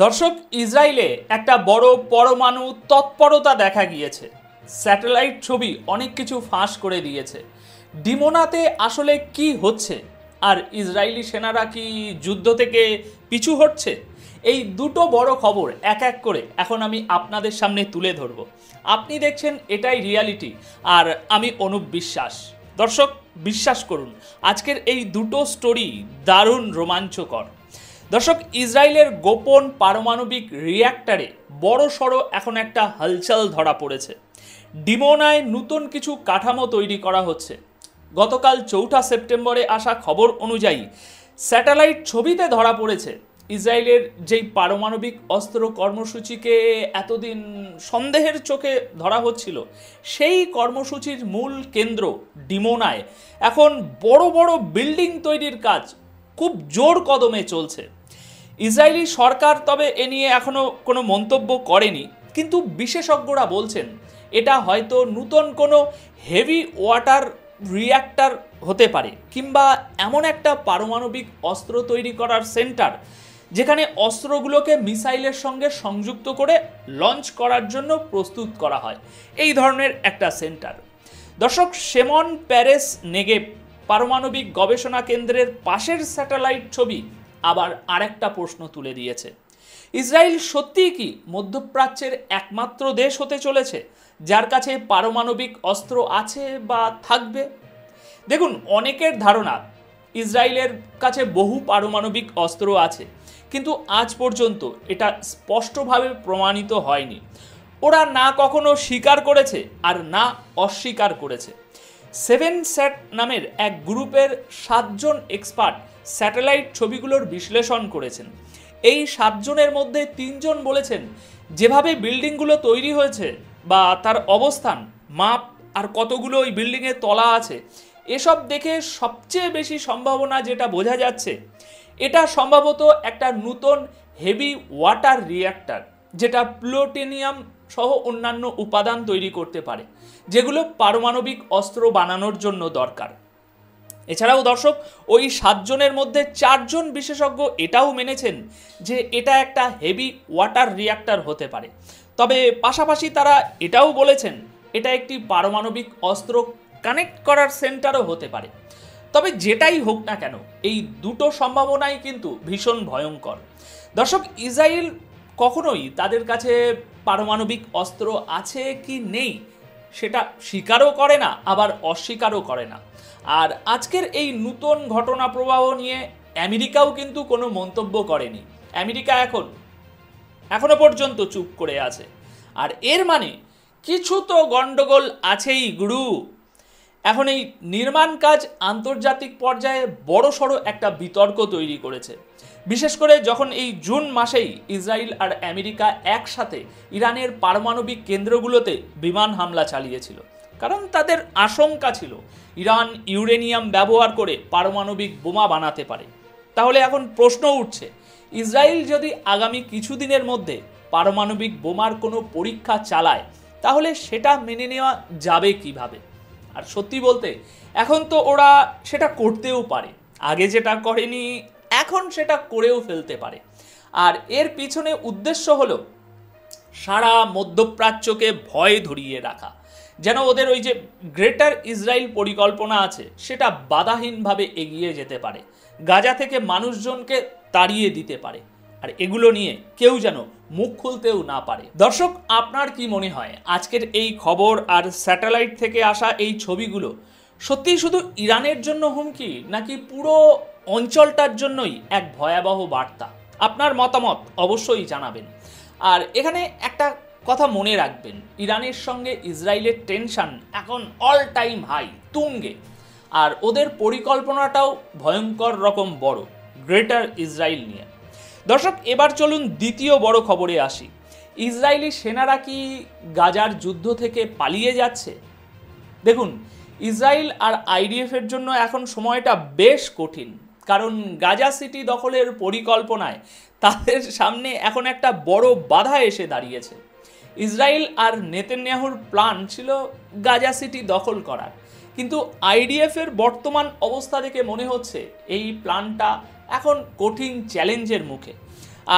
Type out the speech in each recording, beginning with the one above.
দর্শক, ইসরায়েলে একটা বড় পরমাণু তৎপরতা দেখা গিয়েছে। স্যাটেলাইট ছবি অনেক কিছু ফাঁস করে দিয়েছে। ডিমোনাতে আসলে কি হচ্ছে, আর ইসরায়েলি সেনারা কি যুদ্ধ থেকে পিছু হটছে, এই দুটো বড় খবর এক এক করে এখন আমি আপনাদের সামনে তুলে ধরব। আপনি দেখছেন এটাই রিয়ালিটি, আর আমি অনুপ বিশ্বাস। দর্শক, বিশ্বাস করুন, আজকের এই দুটো স্টোরি দারুণ রোমাঞ্চকর। দর্শক, ইসরায়েলের গোপন পারমাণবিক রিয়্যাক্টরে বড় সড়ো এখন একটা হালচাল ধরা পড়েছে। ডিমোনায় নতুন কিছু কাঠামো তৈরি করা হচ্ছে। গতকাল 4 সেপ্টেম্বরে আসা খবর অনুযায়ী স্যাটেলাইট ছবিতে ধরা পড়েছে ইসরায়েলের যেই পারমাণবিক অস্ত্র কর্মসূচিকে এতদিন সন্দেহের চোখে ধরা হচ্ছিল, সেই কর্মসূচির মূল কেন্দ্র ডিমোনায় এখন বড় বড় বিল্ডিং তৈরির কাজ খুব জোর কদমে চলছে। ইসরায়েলি সরকার তবে এ নিয়ে এখনো কোনো মন্তব্য করেনি, কিন্তু বিশেষজ্ঞরা বলছেন এটা হয়তো নতুন কোনো হেভি ওয়াটার রিয়্যাক্টর হতে পারে, কিংবা এমন একটা পারমাণবিক অস্ত্র তৈরি করার সেন্টার যেখানে অস্ত্রগুলোকে মিসাইলের সঙ্গে সংযুক্ত করে লঞ্চ করার জন্য প্রস্তুত করা হয়, এই ধরনের একটা সেন্টার। দর্শক, শেমন পেরেস নেগেভ পারমাণবিক গবেষণা কেন্দ্রের পাশের স্যাটেলাইট ছবি আবার আরেকটা প্রশ্ন তুলে দিয়েছে। ইসরায়েল সত্যিই কি মধ্যপ্রাচ্যের একমাত্র দেশ হতে চলেছে যার কাছে পারমাণবিক অস্ত্র আছে বা থাকবে? দেখুন, অনেকের ধারণা ইসরায়েলের কাছে বহু পারমাণবিক অস্ত্র আছে, কিন্তু আজ পর্যন্ত এটা স্পষ্টভাবে প্রমাণিত হয়নি। ওরা না কখনো স্বীকার করেছে আর না অস্বীকার করেছে। 7SAT নামের এক গ্রুপের 7 জন এক্সপার্ট স্যাটেলাইট ছবিগুলোর বিশ্লেষণ করেছেন। এই 7 জনের মধ্যে 3 জন বলেছেন যেভাবে বিল্ডিংগুলো তৈরি হয়েছে বা তার অবস্থান, মাপ আর কতগুলো ওই বিল্ডিংয়ে তলা আছে, এসব দেখে সবচেয়ে বেশি সম্ভাবনা যেটা বোঝা যাচ্ছে, এটা সম্ভবত একটা নতুন হেভি ওয়াটার রিয়্যাক্টর, যেটা প্লুটোনিয়াম সহ অন্যান্য উপাদান তৈরি করতে পারে, যেগুলো পারমাণবিক অস্ত্র বানানোর জন্য দরকার। এছাড়াও দর্শক, ওই 7 জনের মধ্যে 4 জন বিশেষজ্ঞ এটাও মেনেছেন যে এটা একটা হেভি ওয়াটার রিয়্যাক্টর হতে পারে। তবে পাশাপাশি তারা এটাও বলেছেন এটা একটি পারমাণবিক অস্ত্র কানেক্ট করার সেন্টারও হতে পারে। তবে যেটাই হোক না কেন, এই দুটো সম্ভাবনাই কিন্তু ভীষণ ভয়ঙ্কর। দর্শক, ইসরায়েল কখনোই তাদের কাছে পারমাণবিক অস্ত্র আছে কি নেই সেটা স্বীকারও করে না, আবার অস্বীকারও করে না। আর আজকের এই নতুন ঘটনা প্রবাহ নিয়ে আমেরিকাও কিন্তু কোনো মন্তব্য করেনি। আমেরিকা এখনো পর্যন্ত চুপ করে আছে। আর এর মানে কিছু তো গন্ডগোল আছেই গুরু। এখন এই নির্মাণ কাজ আন্তর্জাতিক পর্যায়ে বড়সড় একটা বিতর্ক তৈরি করেছে, বিশেষ করে যখন এই জুন মাসেই ইসরায়েল আর আমেরিকা একসাথে ইরানের পারমাণবিক কেন্দ্রগুলোতে বিমান হামলা চালিয়েছিল। কারণ তাদের আশঙ্কা ছিল ইরান ইউরেনিয়াম ব্যবহার করে পারমাণবিক বোমা বানাতে পারে। তাহলে এখন প্রশ্ন উঠছে, ইসরায়েল যদি আগামী কিছুদিনের মধ্যে পারমাণবিক বোমার কোনো পরীক্ষা চালায়, তাহলে সেটা মেনে নেওয়া যাবে কিভাবে? আর সত্যি বলতে এখন তো ওরা সেটা করতেও পারে, আগে যেটা করেনি এখন সেটা করেও ফেলতে পারে। আর এর পিছনে উদ্দেশ্য হলো সারা মধ্যপ্রাচ্যকে ভয় ধরিয়ে রাখা, যেন ওদের ওই যে গ্রেটার ইসরায়েল পরিকল্পনা আছে সেটা বাধাহীনভাবে এগিয়ে যেতে পারে, গাজা থেকে মানুষজনকে তাড়িয়ে দিতে পারে, আর এগুলো নিয়ে কেউ যেন মুখ খুলতেও না পারে। দর্শক, আপনার কি মনে হয় আজকের এই খবর আর স্যাটেলাইট থেকে আসা এই ছবিগুলো সত্যিই শুধু ইরানের জন্য হুমকি, নাকি পুরো অঞ্চলটার জন্যই এক ভয়াবহ বার্তা? আপনার মতামত অবশ্যই জানাবেন। আর এখানে একটা কথা মনে রাখবেন, ইরানের সঙ্গে ইসরায়েলের টেনশন এখন অল টাইম হাই, তুঙ্গে। আর ওদের পরিকল্পনাটাও ভয়ঙ্কর রকম বড়, গ্রেটার ইসরায়েল নিয়ে। দর্শক, এবার চলুন দ্বিতীয় বড় খবরে আসি। ইসরায়েলি সেনারা কি গাজার যুদ্ধ থেকে পালিয়ে যাচ্ছে? দেখুন, ইসরায়েল আর আইডিএফের জন্য এখন সময়টা বেশ কঠিন, কারণ গাজা সিটি দখলের পরিকল্পনায় তাদের সামনে এখন একটা বড় বাধা এসে দাঁড়িয়েছে। ইসরায়েল আর নেতানিয়াহুর প্ল্যান ছিল গাজা সিটি দখল করার, কিন্তু আইডিএফের বর্তমান অবস্থা দেখে মনে হচ্ছে এই প্ল্যানটা এখন কঠিন চ্যালেঞ্জের মুখে।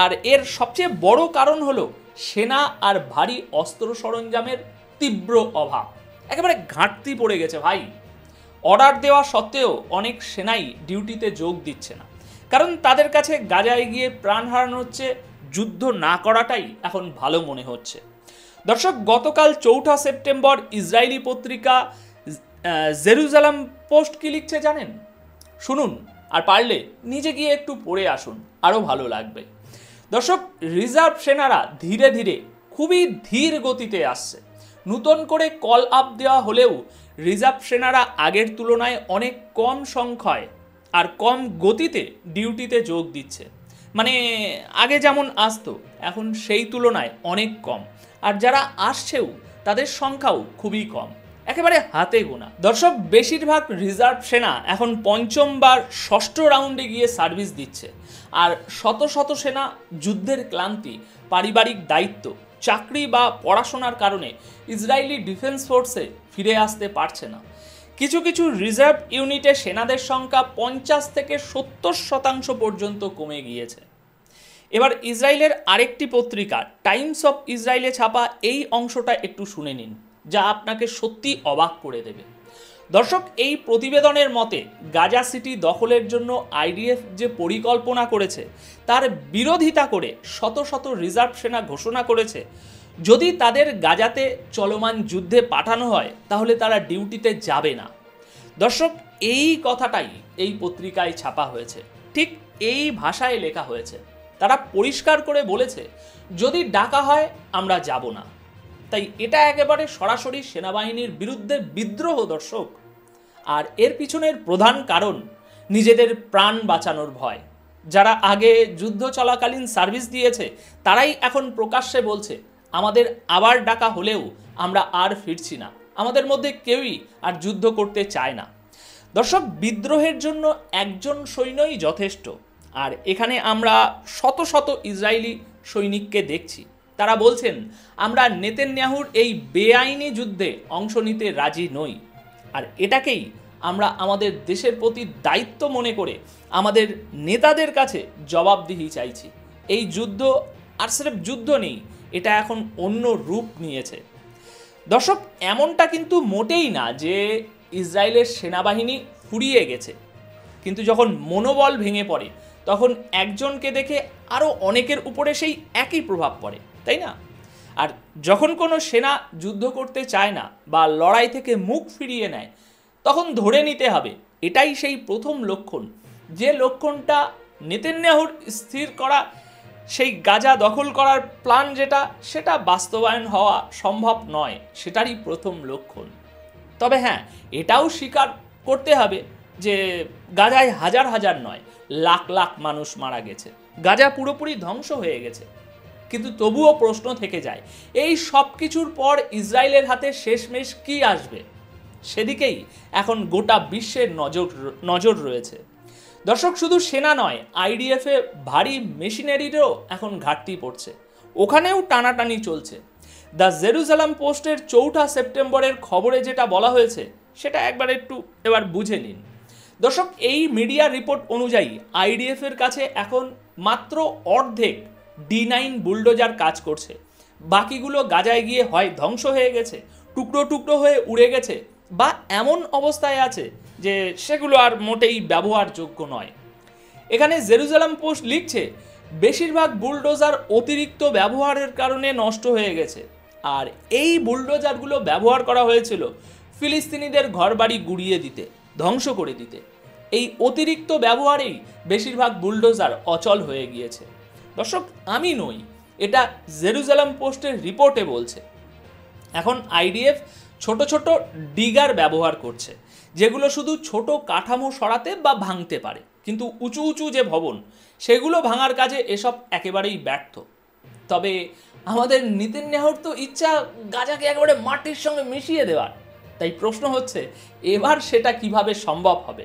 আর এর সবচেয়ে বড় কারণ হলো সেনা আর ভারী অস্ত্র সরঞ্জামের তীব্র অভাব। একেবারে ঘাটতি পড়ে গেছে ভাই। অর্ডার দেওয়া সত্ত্বেও অনেক সেনাই ডিউটিতে যোগ দিচ্ছে না, কারণ তাদের কাছে গাজায় গিয়ে প্রাণ হারানো হচ্ছে, যুদ্ধ না করাটাই এখন ভালো মনে হচ্ছে। দর্শক, গতকাল 4 সেপ্টেম্বর ইসরায়েলি পত্রিকা জেরুজালেম পোস্ট কি লিখছে জানেন? শুনুন, আর পারলে নিজে গিয়ে একটু পড়ে আসুন, আরও ভালো লাগবে। দর্শক, রিজার্ভ সেনারা ধীরে ধীরে খুবই ধীর গতিতে আসছে। নতুন করে কল আপ দেওয়া হলেও রিজার্ভ সেনারা আগের তুলনায় অনেক কম সংখ্যায় আর কম গতিতে ডিউটিতে যোগ দিচ্ছে। মানে আগে যেমন আসতো, এখন সেই তুলনায় অনেক কম। আর যারা আসছেও তাদের সংখ্যাও খুবই কম, একেবারে হাতে গোনা। দর্শক, বেশিরভাগ রিজার্ভ সেনা এখন পঞ্চম বা ষষ্ঠ রাউন্ডে গিয়ে সার্ভিস দিচ্ছে। আর শত শত সেনা যুদ্ধের ক্লান্তি, পারিবারিক দায়িত্ব, চাকরি বা পড়াশোনার কারণে ইসরায়েলি ডিফেন্স ফোর্সে ফিরে আসতে পারছে না। কিছু কিছু রিজার্ভ ইউনিটে সেনাদের সংখ্যা 50 থেকে 70% পর্যন্ত কমে গিয়েছে। এবার ইসরায়েলের আরেকটি পত্রিকা টাইমস অফ ইসরায়েলে ছাপা এই অংশটা একটু শুনে নিন, যা আপনাকে সত্যি অবাক করে দেবে। দর্শক, এই প্রতিবেদনের মতে গাজা সিটি দখলের জন্য আইডিএফ যে পরিকল্পনা করেছে তার বিরোধিতা করে শত শত রিজার্ভ সেনা ঘোষণা করেছে যদি তাদের গাজাতে চলমান যুদ্ধে পাঠানো হয় তাহলে তারা ডিউটিতে যাবে না। দর্শক, এই কথাটাই এই পত্রিকায় ছাপা হয়েছে, ঠিক এই ভাষায় লেখা হয়েছে। তারা পরিষ্কার করে বলেছে যদি ডাকা হয় আমরা যাব না। তাই এটা একেবারে সরাসরি সেনাবাহিনীর বিরুদ্ধে বিদ্রোহ। দর্শক, আর এর পিছনের প্রধান কারণ নিজেদের প্রাণ বাঁচানোর ভয়। যারা আগে যুদ্ধ চলাকালীন সার্ভিস দিয়েছে তারাই এখন প্রকাশ্যে বলছে আমাদের আবার ডাকা হলেও আমরা আর ফিরছি না, আমাদের মধ্যে কেউই আর যুদ্ধ করতে চায় না। দর্শক, বিদ্রোহের জন্য একজন সৈন্যই যথেষ্ট। আর এখানে আমরা শত শত ইসরায়েলি সৈনিককে দেখছি, তারা বলছেন আমরা নেতানিয়াহুর এই বেআইনি যুদ্ধে অংশ নিতে রাজি নই। আর এটাকেই আমরা আমাদের দেশের প্রতি দায়িত্ব মনে করে আমাদের নেতাদের কাছে জবাবদিহি চাইছি। এই যুদ্ধ আর সির্ফ যুদ্ধ নেই, এটা এখন অন্য রূপ নিয়েছে। দর্শক, এমনটা কিন্তু মোটেই না যে ইসরায়েলের সেনাবাহিনী ফুরিয়ে গেছে, কিন্তু যখন মনোবল ভেঙে পড়ে তখন একজনকে দেখে আরও অনেকের উপরে সেই একই প্রভাব পড়ে, তাই না? আর যখন কোনো সেনা যুদ্ধ করতে চায় না বা লড়াই থেকে মুখ ফিরিয়ে নেয় তখন ধরে নিতে হবে এটাই সেই প্রথম লক্ষণ, যে লক্ষণটা নেতানিয়াহুর স্থির করা সেই গাজা দখল করার প্ল্যান সেটা বাস্তবায়ন হওয়া সম্ভব নয়, সেটারই প্রথম লক্ষণ। তবে হ্যাঁ, এটাও স্বীকার করতে হবে যে গাজায় হাজার হাজার নয়, লাখ লাখ মানুষ মারা গেছে, গাজা পুরোপুরি ধ্বংস হয়ে গেছে। কিন্তু তবুও প্রশ্ন থেকে যায়, এই সব কিছুর পর ইসরায়েলের হাতে শেষমেশ কি আসবে? সেদিকেই এখন গোটা বিশ্বের নজর রয়েছে। দর্শক, শুধু সেনা নয়, আইডিএফে ভারী মেশিনারিরও এখন ঘাটতি পড়ছে, ওখানেও টানাটানি চলছে। দ্য জেরুজালেম পোস্টের 4 সেপ্টেম্বরের খবরে যেটা বলা হয়েছে সেটা একবার একটু এবার বুঝে নিন। দর্শক, এই মিডিয়া রিপোর্ট অনুযায়ী আইডিএফের কাছে এখন মাত্র অর্ধেক D9 বুলডোজার কাজ করছে, বাকিগুলো গাজায় গিয়ে হয় ধ্বংস হয়ে গেছে, টুকরো টুকরো হয়ে উড়ে গেছে, বা এমন অবস্থায় আছে যে সেগুলো আর মোটেই ব্যবহারযোগ্য নয়। এখানে জেরুজালেম পোস্ট লিখছে বেশিরভাগ বুলডোজার অতিরিক্ত ব্যবহারের কারণে নষ্ট হয়ে গেছে, আর এই বুলডোজারগুলো ব্যবহার করা হয়েছিল ফিলিস্তিনিদের ঘরবাড়ি গুড়িয়ে দিতে, ধ্বংস করে দিতে। এই অতিরিক্ত ব্যবহারেই বেশিরভাগ বুলডোজার অচল হয়ে গিয়েছে। দর্শক, আমি নই, এটা জেরুজালেম পোস্টের রিপোর্টে বলছে। এখন আইডিএফ ছোট ছোট ডিগার ব্যবহার করছে, যেগুলো শুধু ছোট কাঠামো সরাতে বা ভাঙতে পারে, কিন্তু উঁচু উঁচু যে ভবন সেগুলো ভাঙার কাজে এসব একেবারেই ব্যর্থ। তবে আমাদের নেতানিয়াহুর তো ইচ্ছা গাজাকে একেবারে মাটির সঙ্গে মিশিয়ে দেওয়ার। তাই প্রশ্ন হচ্ছে এবার সেটা কিভাবে সম্ভব হবে?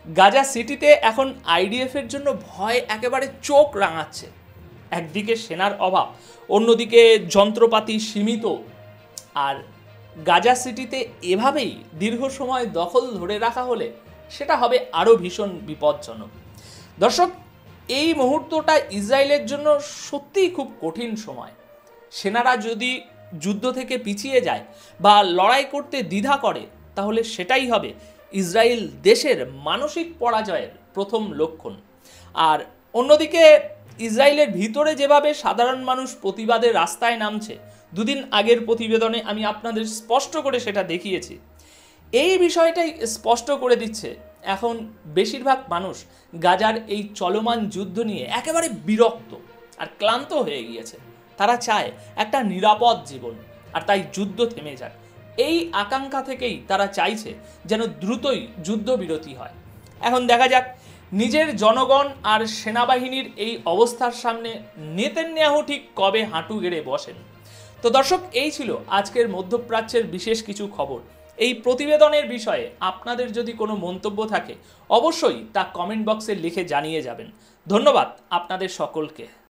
গাজা সিটিতে এখন আইডিএফের জন্য ভয় একেবারে চোখ রাঙাচ্ছে। একদিকে সেনার অভাব, অন্যদিকে যন্ত্রপাতি সীমিত। আর গাজা সিটিতে এভাবেই দীর্ঘ সময় দখল ধরে রাখা হলে সেটা হবে আরও ভীষণ বিপজ্জনক। দর্শক, এই মুহূর্তটা ইসরায়েলের জন্য সত্যিই খুব কঠিন সময়। সেনারা যদি যুদ্ধ থেকে পিছিয়ে যায় বা লড়াই করতে দ্বিধা করে, তাহলে সেটাই হবে ইসরায়েল দেশের মানসিক পরাজয়ের প্রথম লক্ষণ। আর অন্যদিকে ইসরায়েলের ভিতরে যেভাবে সাধারণ মানুষ প্রতিবাদের রাস্তায় নামছে, দুদিন আগের প্রতিবেদনে আমি আপনাদের স্পষ্ট করে সেটা দেখিয়েছি। এই বিষয়টাই স্পষ্ট করে দিচ্ছে এখন বেশিরভাগ মানুষ গাজার এই চলমান যুদ্ধ নিয়ে একেবারে বিরক্ত আর ক্লান্ত হয়ে গিয়েছে। তারা চায় একটা নিরাপদ জীবন, আর তাই যুদ্ধ থেমে যাক। এই আকাঙ্ক্ষা থেকেই তারা চাইছে যেন দ্রুতই যুদ্ধবিরতি হয়। এখন দেখা যাক নিজের জনগণ আর সেনাবাহিনীর এই অবস্থার সামনে নেতানিয়াহু ঠিক কবে হাঁটু গেড়ে বসেন। তো দর্শক, এই ছিল আজকের মধ্যপ্রাচ্যের বিশেষ কিছু খবর। এই প্রতিবেদনের বিষয়ে আপনাদের যদি কোনো মন্তব্য থাকে, অবশ্যই তা কমেন্ট বক্সে লিখে জানিয়ে যাবেন। ধন্যবাদ আপনাদের সকলকে।